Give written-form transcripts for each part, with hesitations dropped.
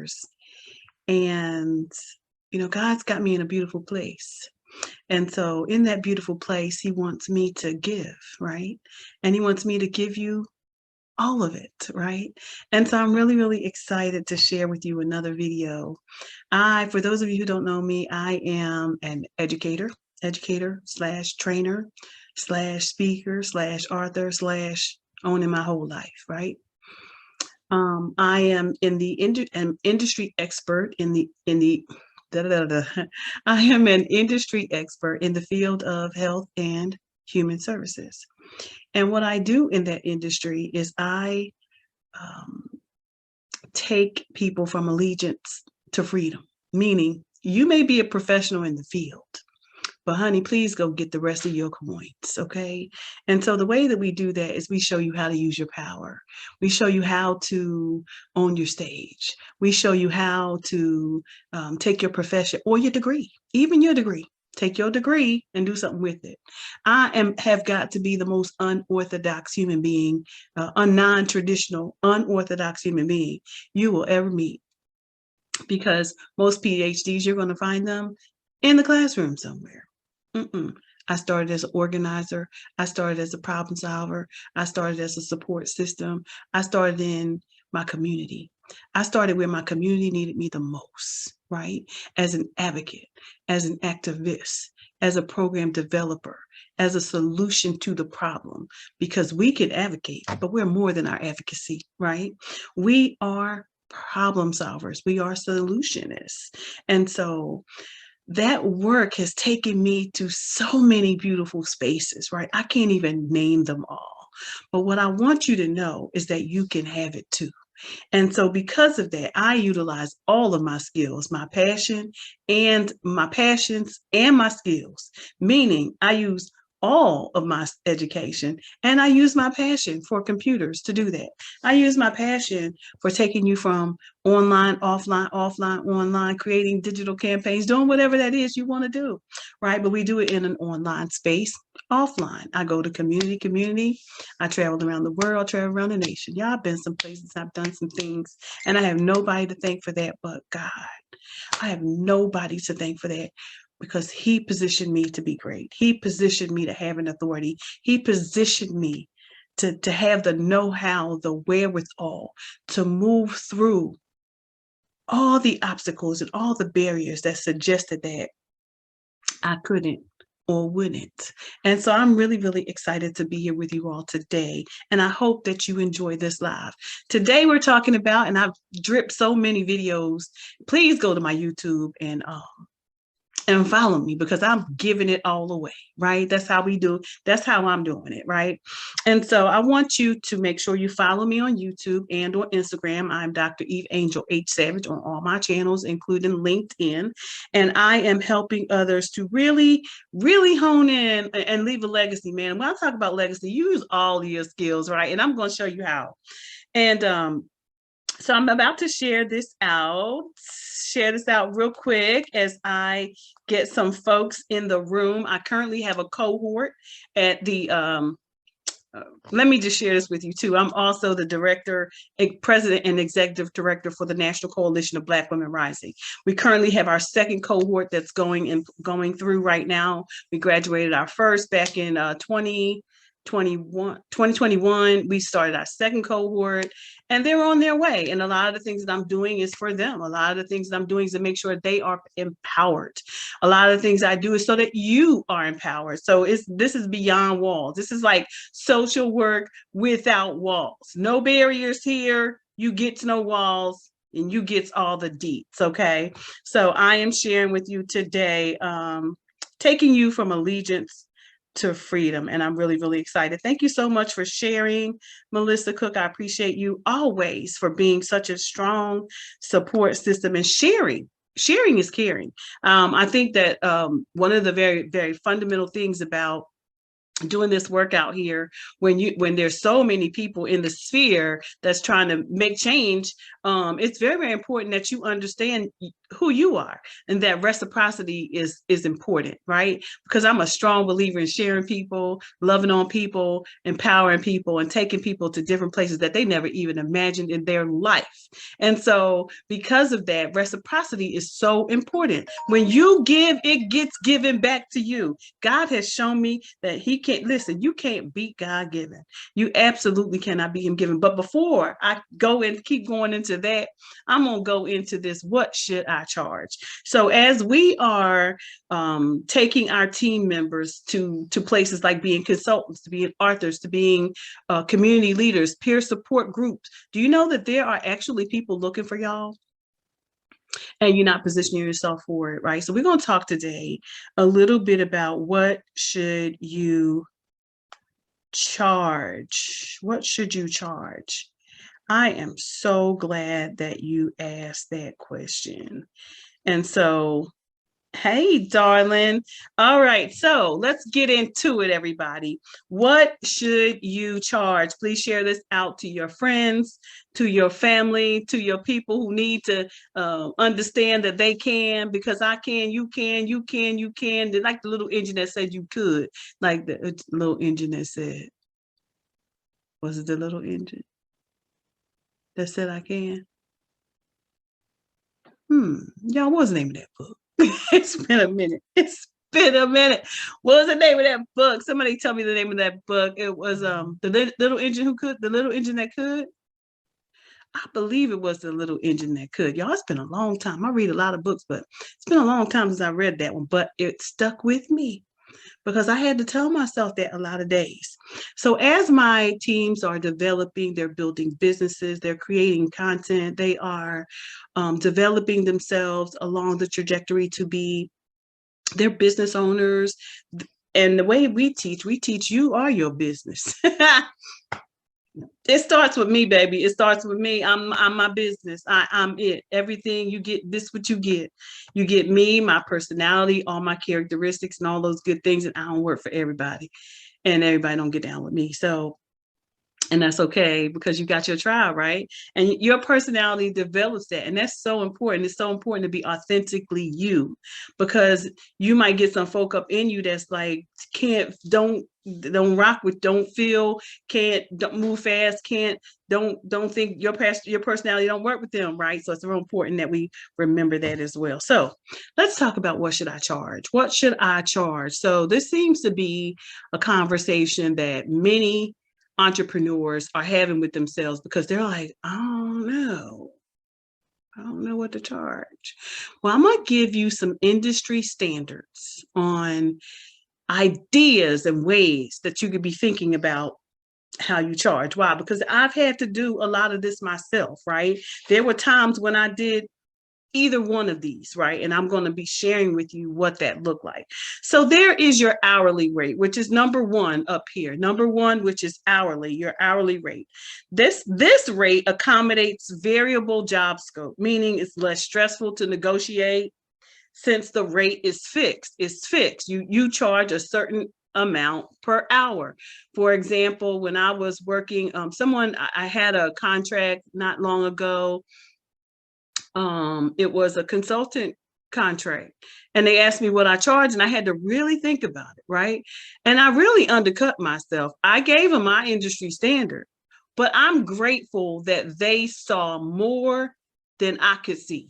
years. And, God's got me in a beautiful place. And so in that beautiful place, he wants me to give, right? And he wants me to give you all of it, right? And so I'm really, really excited to share with you another video. For those of you who don't know me, I am an educator slash trainer slash speaker slash author slash owning my whole life, right? I am an industry expert in the I am an industry expert in the field of health and human services. And what I do in that industry is I take people from allegiance to freedom, meaning you may be a professional in the field, but honey, please go get the rest of your coins, okay? And so the way that we do that is we show you how to use your power. We show you how to own your stage. We show you how to take your profession or your degree, even your degree. Take your degree and do something with it. Have got to be the most unorthodox human being, non-traditional, unorthodox human being you will ever meet. Because most PhDs, you're going to find them in the classroom somewhere. I started as an organizer. I started as a problem solver. I started as a support system. I started in my community. I started where my community needed me the most, right? As an advocate, as an activist, as a program developer, as a solution to the problem, because we can advocate, but we're more than our advocacy, right? We are problem solvers. We are solutionists. And so that work has taken me to so many beautiful spaces, right? I can't even name them all. But what I want you to know is that you can have it too. And so because of that, I utilize all of my skills, my passions and my skills, meaning I use all of my education and I use my passion for computers to do that. I use my passion for taking you from online, offline, online, creating digital campaigns, doing whatever that is you want to do, right? But we do it in an online space, offline. I go to community. I traveled around the world, traveled around the nation. Yeah, I've been some places, I've done some things, and I have nobody to thank for that but God. I have nobody to thank for that, because he positioned me to be great. He positioned me to have an authority. He positioned me to have the know-how, the wherewithal to move through all the obstacles and all the barriers that suggested that I couldn't or wouldn't. And so I'm really, really excited to be here with you all today. And I hope that you enjoy this live. Today we're talking about, and I've dripped so many videos. Please go to my YouTube and follow me, because I'm giving it all away, right? That's how we do. That's how I'm doing it, right? And so I want you to make sure you follow me on YouTube and on Instagram. I'm Dr. Eveangel H Savage on all my channels, including LinkedIn. And I am helping others to really, really hone in and leave a legacy, man. When I talk about legacy, use all of your skills, right? And I'm going to show you how. And so I'm about to share this out real quick as I get some folks in the room. I currently have a cohort at the, let me just share this with you too. I'm also the president and executive director for the National Coalition of Black Women Rising. We currently have our second cohort that's going through right now. We graduated our first back in 2021. We started our second cohort and they're on their way. And a lot of the things that I'm doing is for them. A lot of the things that I'm doing is to make sure they are empowered. A lot of the things I do is so that you are empowered. So this is beyond walls. This is like social work without walls. No barriers here. You get to no walls and you get all the deets. Okay. So I am sharing with you today, taking you from allegiance to freedom. And I'm really, really excited. Thank you so much for sharing, Melissa Cook. I appreciate you always for being such a strong support system and sharing. Sharing is caring. I think that one of the very, very fundamental things about doing this workout here, when there's so many people in the sphere that's trying to make change, it's very, very important that you understand who you are, and that reciprocity is important, right? Because I'm a strong believer in sharing people, loving on people, empowering people, and taking people to different places that they never even imagined in their life. And so because of that, reciprocity is so important. When you give, it gets given back to you. God has shown me that he can't, listen, you can't beat God given. You absolutely cannot beat him given. But before I go and keep going into that, I'm going to go into this, what should I charge? So as we are taking our team members to places like being consultants, to being authors, to being community leaders, peer support groups, do you know that there are actually people looking for y'all? And you're not positioning yourself for it, right? So we're going to talk today a little bit about what should you charge? What should you charge? I am so glad that you asked that question. And so, hey, darling. All right, so let's get into it, everybody. What should you charge? Please share this out to your friends, to your family, to your people who need to understand that they can, because I can, you can, you can, you can. They're like the little engine that said you could, like the little engine that said, was it the little engine that said I can? Y'all, what's the name of that book? It's been a minute. It's been a minute. What was the name of that book? Somebody tell me the name of that book. It was the little engine who could, the little engine that could. I believe it was the little engine that could. Y'all, it's been a long time. I read a lot of books, but it's been a long time since I read that one. But it stuck with me because I had to tell myself that a lot of days. So as my teams are developing, they're building businesses, they're creating content, they are developing themselves along the trajectory to be their business owners. And the way we teach you are your business. It starts with me, baby. It starts with me. I'm my business. I'm it. Everything you get, this what you get. You get me, my personality, all my characteristics, and all those good things. And I don't work for everybody, and everybody don't get down with me. So, and that's okay, because you got your tribe, right? And your personality develops that. And that's so important. It's so important to be authentically you, because you might get some folk up in you that's like, don't rock with, don't feel, don't move fast, don't think your personality don't work with them, right? So it's real important that we remember that as well. So let's talk about, what should I charge? What should I charge? So this seems to be a conversation that many entrepreneurs are having with themselves, because they're like, I don't know what to charge. Well, I'm going to give you some industry standards on ideas and ways that you could be thinking about how you charge. Why? Because I've had to do a lot of this myself, right? There were times when I did either one of these, right? And I'm going to be sharing with you what that looked like. So there is your hourly rate, which is number one up here. Number one, which is hourly, your hourly rate. This rate accommodates variable job scope, meaning it's less stressful to negotiate since the rate is fixed. It's fixed. You charge a certain amount per hour. For example, when I was working, I had a contract not long ago. It was a consultant contract, and they asked me what I charged, and I had to really think about it, right? And I really undercut myself. I gave them my industry standard, but I'm grateful that they saw more than I could see.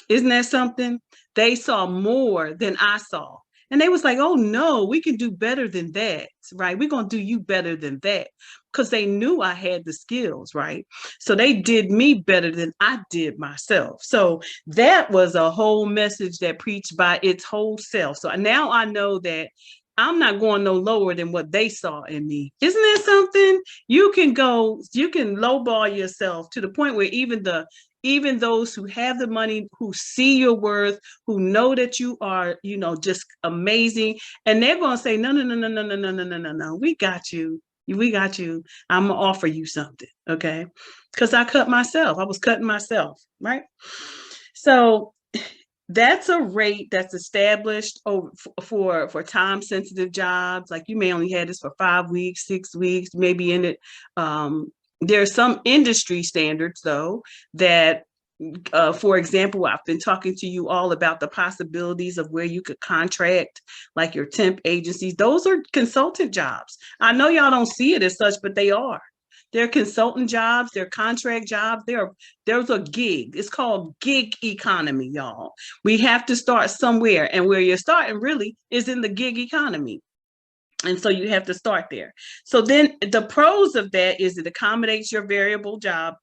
Isn't that something? They saw more than I saw. And they was like, oh no, we can do better than that, right? We're going to do you better than that, because they knew I had the skills, right? So they did me better than I did myself. So that was a whole message that preached by its whole self. So now I know that I'm not going no lower than what they saw in me. Isn't that something? You can lowball yourself to the point where even those who have the money, who see your worth, who know that you are, just amazing. And they're going to say, no, we got you. I'm going to offer you something. Okay. Because I was cutting myself, right? So That's a rate that's established for time sensitive jobs. Like you may only have this for 5 weeks, 6 weeks, maybe in it. There's some industry standards though that for example, I've been talking to you all about the possibilities of where you could contract, like your temp agencies. Those are consultant jobs. I know y'all don't see it as such, but they are. They're consultant jobs, they're contract jobs, there's a gig. It's called gig economy, y'all. We have to start somewhere, and where you're starting really is in the gig economy. And so you have to start there. So then the pros of that is it accommodates your variable job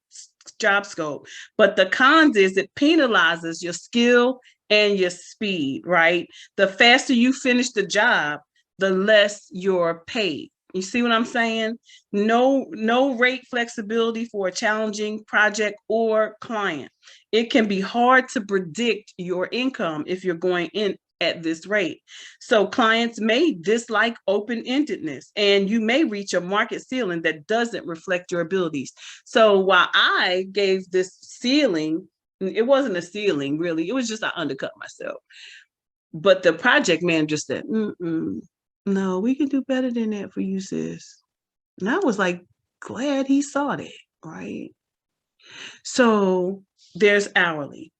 scope, but the cons is it penalizes your skill and your speed, right? The faster you finish the job, the less you're paid. You see what I'm saying? No rate flexibility for a challenging project or client. It can be hard to predict your income if you're going in at this rate. So clients may dislike open-endedness, and you may reach a market ceiling that doesn't reflect your abilities. So while I gave this ceiling, it wasn't a ceiling really, it was just I undercut myself. But the project manager said, no, we can do better than that for you, sis. And I was like, glad he saw that, right? So there's hourly.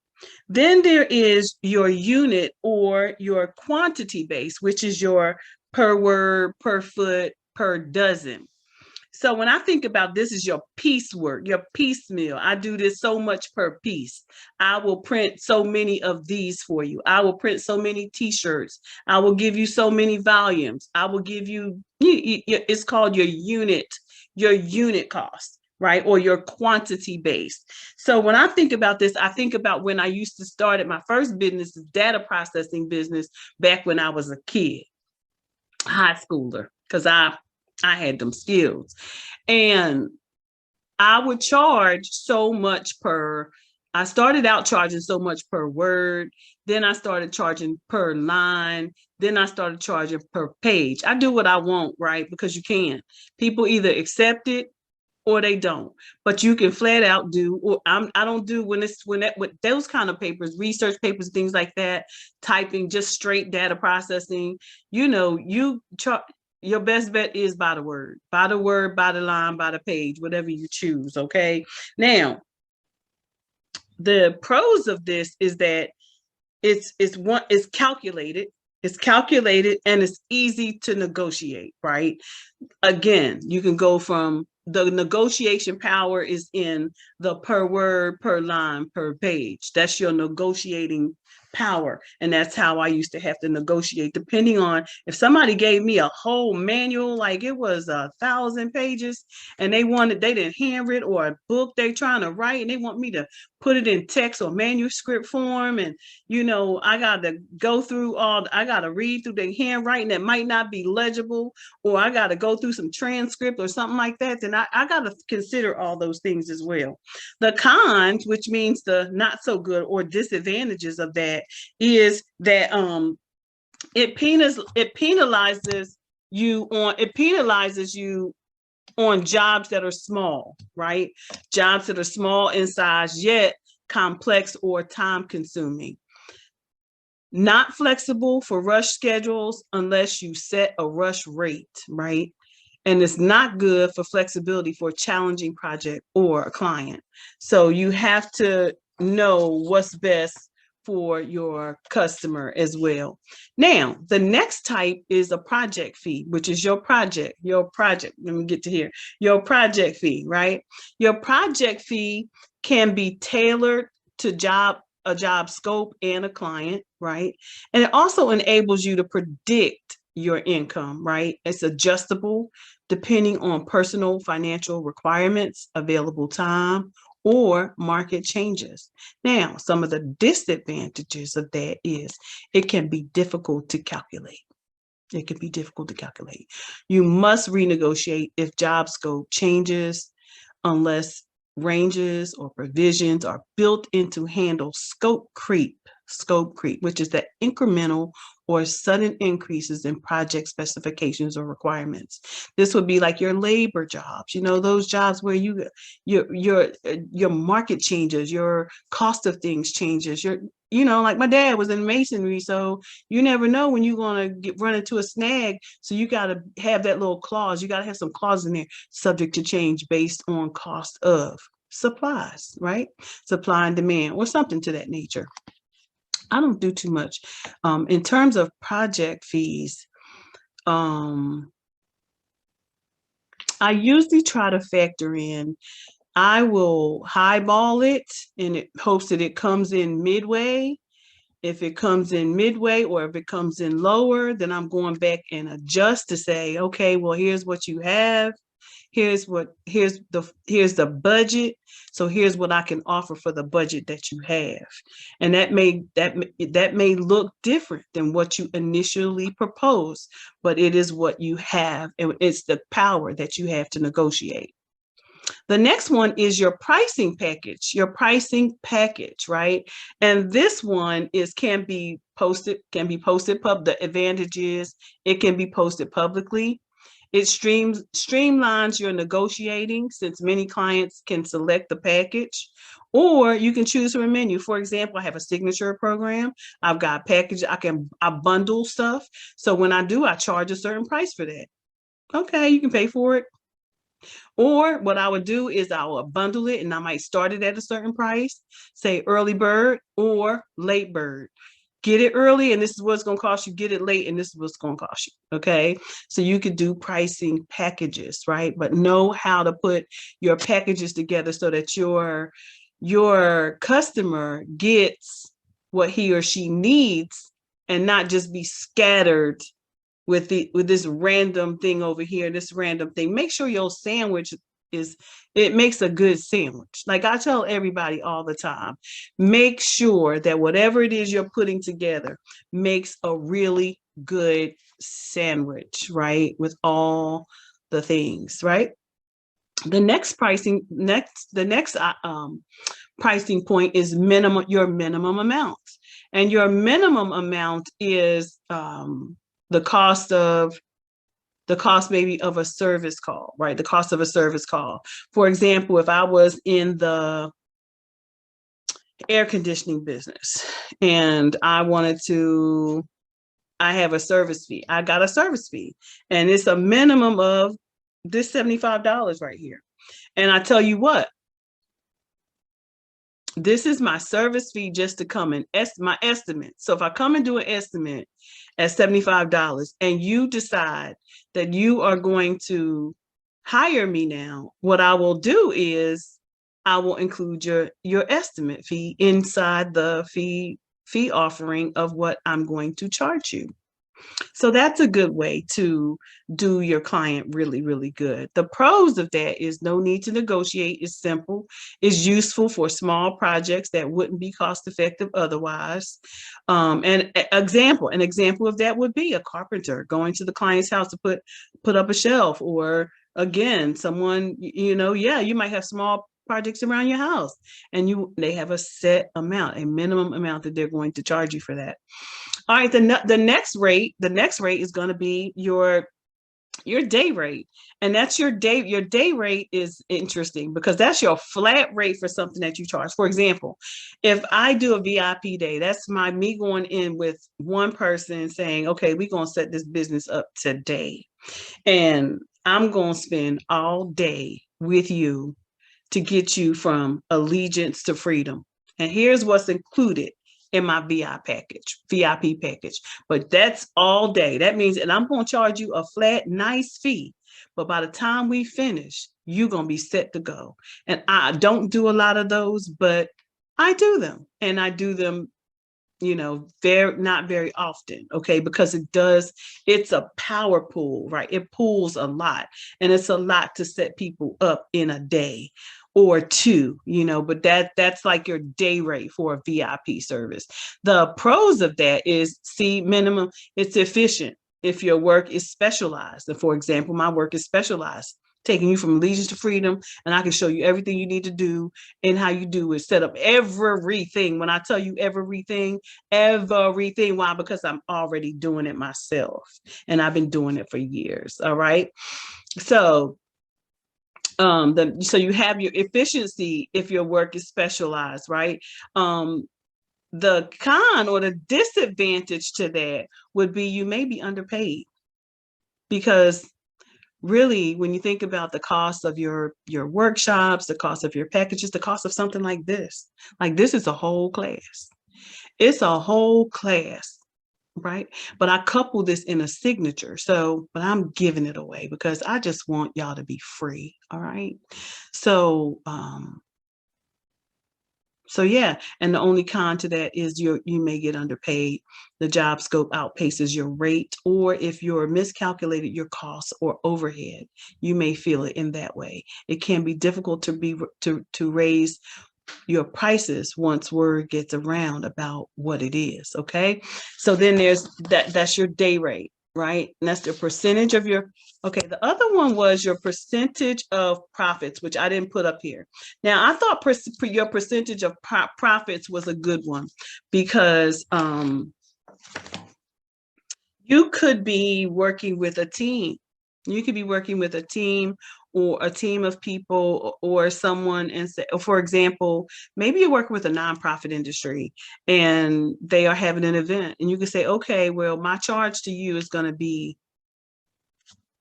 Then there is your unit or your quantity base, which is your per word, per foot, per dozen. So when I think about this is your piecework, your piecemeal. I do this so much per piece. I will print so many of these for you. I will print so many t-shirts. I will give you so many volumes. I will give you, it's called your unit cost, right? Or your quantity base. So when I think about this, I think about when I used to start at my first business, data processing business, back when I was a kid, high schooler, because I had them skills. And I would charge so much I started out charging so much per word. Then I started charging per line. Then I started charging per page. I do what I want, right? Because you can. People either accept it or they don't. But you can flat out do, or I don't do with those kind of papers, research papers, things like that, typing, just straight data processing. Your best bet is by the word, by the line, by the page, whatever you choose. Okay. Now, the pros of this is that it's calculated. It's calculated and it's easy to negotiate, right? Again, you can go from the negotiation power is in the per word, per line, per page. That's your negotiating power. And that's how I used to have to negotiate, depending on if somebody gave me a whole manual, like it was 1,000 pages, and they didn't handwrite or a book they're trying to write, and they want me to put it in text or manuscript form. And, I got to I got to read through the handwriting that might not be legible, or I got to go through some transcript or something like that. Then I got to consider all those things as well. The cons, which means the not so good or disadvantages of that, is that it penalizes you on jobs that are small, right? Jobs that are small in size, yet complex or time consuming. Not flexible for rush schedules unless you set a rush rate, right? And it's not good for flexibility for a challenging project or a client. So you have to know what's best for your customer as well. Now, the next type is a project fee, which is your project. Let me get to here. Your project fee, right? Your project fee can be tailored to a job scope and a client, right? And it also enables you to predict your income, right? It's adjustable depending on personal financial requirements, available time, or market changes. Now, some of the disadvantages of that is it can be difficult to calculate. It can be difficult to calculate. You must renegotiate if job scope changes unless ranges or provisions are built in to handle scope creep, which is the incremental or sudden increases in project specifications or requirements. This would be like your labor jobs, those jobs where your market changes, your cost of things changes, you know, like my dad was in masonry, so you never know when you're going to run into a snag. So you got to have that little clause. You got to have some clause in there, subject to change based on cost of supplies, right? Supply and demand, or something to that nature. I don't do too much. In terms of project fees, I usually try to factor in, I will highball it and it hopes that it comes in midway. If it comes in midway or if it comes in lower, then I'm going back and adjust to say, okay, well, here's what you have. Here's the budget. So here's what I can offer for the budget that you have. And that may look different than what you initially proposed, but it is what you have, and it's the power that you have to negotiate. The next one is your pricing package, right? And this one can be posted, the advantage is it can be posted publicly. It streamlines your negotiating, since many clients can select the package, or you can choose from a menu. For example, I have a signature program. I've got package. I bundle stuff. So when I do, I charge a certain price for that. Okay, you can pay for it. Or what I would do is I will bundle it, and I might start it at a certain price, say early bird or late bird. Get it early, and this is what it's going to cost you. Get it late, and this is what's going to cost you. Okay. So you could do pricing packages, right? But know how to put your packages together so that your customer gets what he or she needs, and not just be scattered with this random thing over here, this random thing. Make sure your sandwich it makes a good sandwich. Like I tell everybody all the time, make sure that whatever it is you're putting together makes a really good sandwich, right? With all the things, right? The next pricing point is your minimum amount. And your minimum amount is the cost maybe of a service call, right? The cost of a service call. For example, if I was in the air conditioning business and I have a service fee, I got a service fee, and it's a minimum of this $75 right here. And I tell you what, this is my service fee just to come and my estimate. So if I come and do an estimate at $75 and you decide that you are going to hire me now, what I will do is I will include your estimate fee inside the fee offering of what I'm going to charge you. So that's a good way to do your client really, really good. The pros of that is no need to negotiate. It's simple. It's useful for small projects that wouldn't be cost effective otherwise. An example of that would be a carpenter going to the client's house to put up a shelf, or again, someone, you might have small projects around your house and they have a set amount, a minimum amount that they're going to charge you for that. All right, the next rate is going to be your day rate. And that's your day rate is interesting because that's your flat rate for something that you charge. For example, if I do a VIP day, that's me going in with one person saying, okay, we're going to set this business up today. And I'm going to spend all day with you to get you from allegiance to freedom. And here's what's included in my VIP package. But that's all day. That means, and I'm going to charge you a flat, nice fee. But by the time we finish, you're going to be set to go. And I don't do a lot of those, but I do them. And I do them, not very often. Okay. Because it's a power pool, right? It pulls a lot, and it's a lot to set people up in a day or two, but that's like your day rate for a VIP service. The pros of that is, minimum, it's efficient if your work is specialized. And for example, my work is specialized, taking you from allegiance to freedom, and I can show you everything you need to do and how you do it, set up everything. When I tell you everything, why? Because I'm already doing it myself, and I've been doing it for years. All right. So so you have your efficiency if your work is specialized, right? The con or the disadvantage to that would be you may be underpaid, because really, when you think about the cost of your workshops, the cost of your packages, the cost of something like this is a whole class. It's a whole class, right? But I couple this in a signature. So, but I'm giving it away because I just want y'all to be free. All right. So, so yeah, and the only con to that is you may get underpaid. The job scope outpaces your rate, or if you're miscalculated your costs or overhead, you may feel it in that way. It can be difficult to raise your prices once word gets around about what it is. Okay, so then there's that's your day rate, right? And that's the percentage of your, okay, the other one was your percentage of profits, which I didn't put up here. Now I thought your percentage of profits was a good one, because you could be working with a team. You could be working with a team, or a team of people, or someone, and say, for example, maybe you're working with a nonprofit industry and they are having an event, and you can say, okay, well, my charge to you is going to be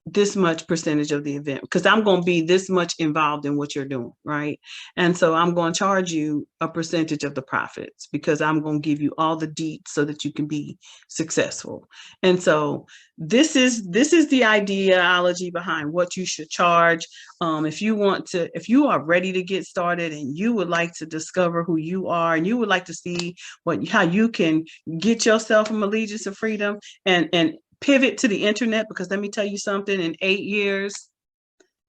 this much percentage of the event, because I'm going to be this much involved in what you're doing, right? And so I'm going to charge you a percentage of the profits, because I'm going to give you all the deets so that you can be successful. And so this is the ideology behind what you should charge. If you are ready to get started and you would like to discover who you are, and you would like to see how you can get yourself from allegiance to freedom and pivot to the internet, because let me tell you something, in 8 years,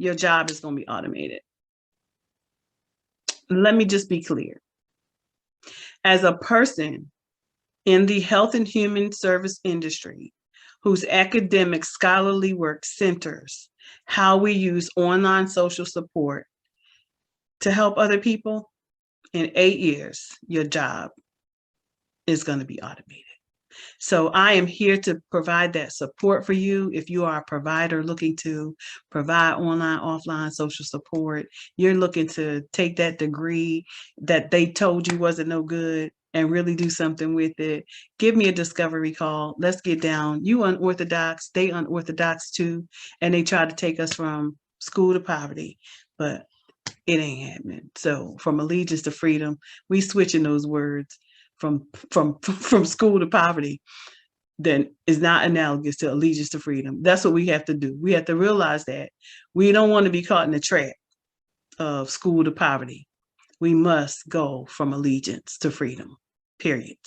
your job is going to be automated. Let me just be clear. As a person in the health and human service industry, whose academic scholarly work centers how we use online social support to help other people, in 8 years, your job is going to be automated. So I am here to provide that support for you. If you are a provider looking to provide online, offline social support, you're looking to take that degree that they told you wasn't no good and really do something with it, give me a discovery call. Let's get down. You unorthodox, they unorthodox too, and they try to take us from school to poverty, but it ain't happening. So from allegiance to freedom, we switching those words from school to poverty, then is not analogous to allegiance to freedom. That's what we have to do. We have to realize that we don't want to be caught in the trap of school to poverty. We must go from allegiance to freedom, period.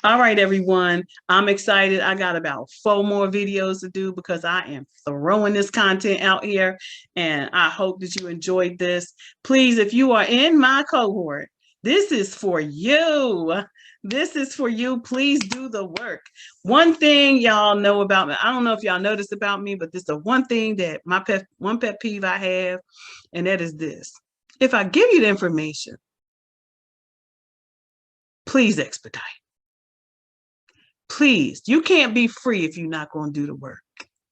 All right, everyone. I'm excited. I got about 4 more videos to do, because I am throwing this content out here, and I hope that you enjoyed this. Please, if you are in my cohort, this is for you. This is for you. Please do the work. One thing y'all know about me, I don't know if y'all noticed about me, but this is the one thing that one pet peeve I have, and that is this. If I give you the information, please expedite. Please, you can't be free if you're not going to do the work.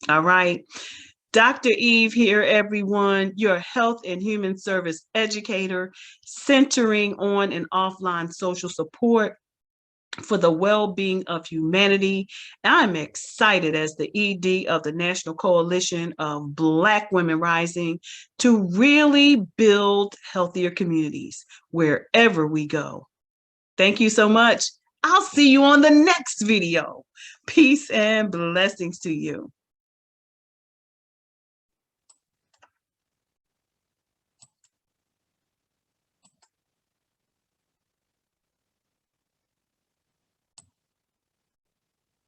All right. Dr. Eve here, everyone, your health and human service educator, centering on and offline social support for the well-being of humanity. I'm excited as the ED of the National Coalition of Black Women Rising to really build healthier communities wherever we go. Thank you so much. I'll see you on the next video. Peace and blessings to you.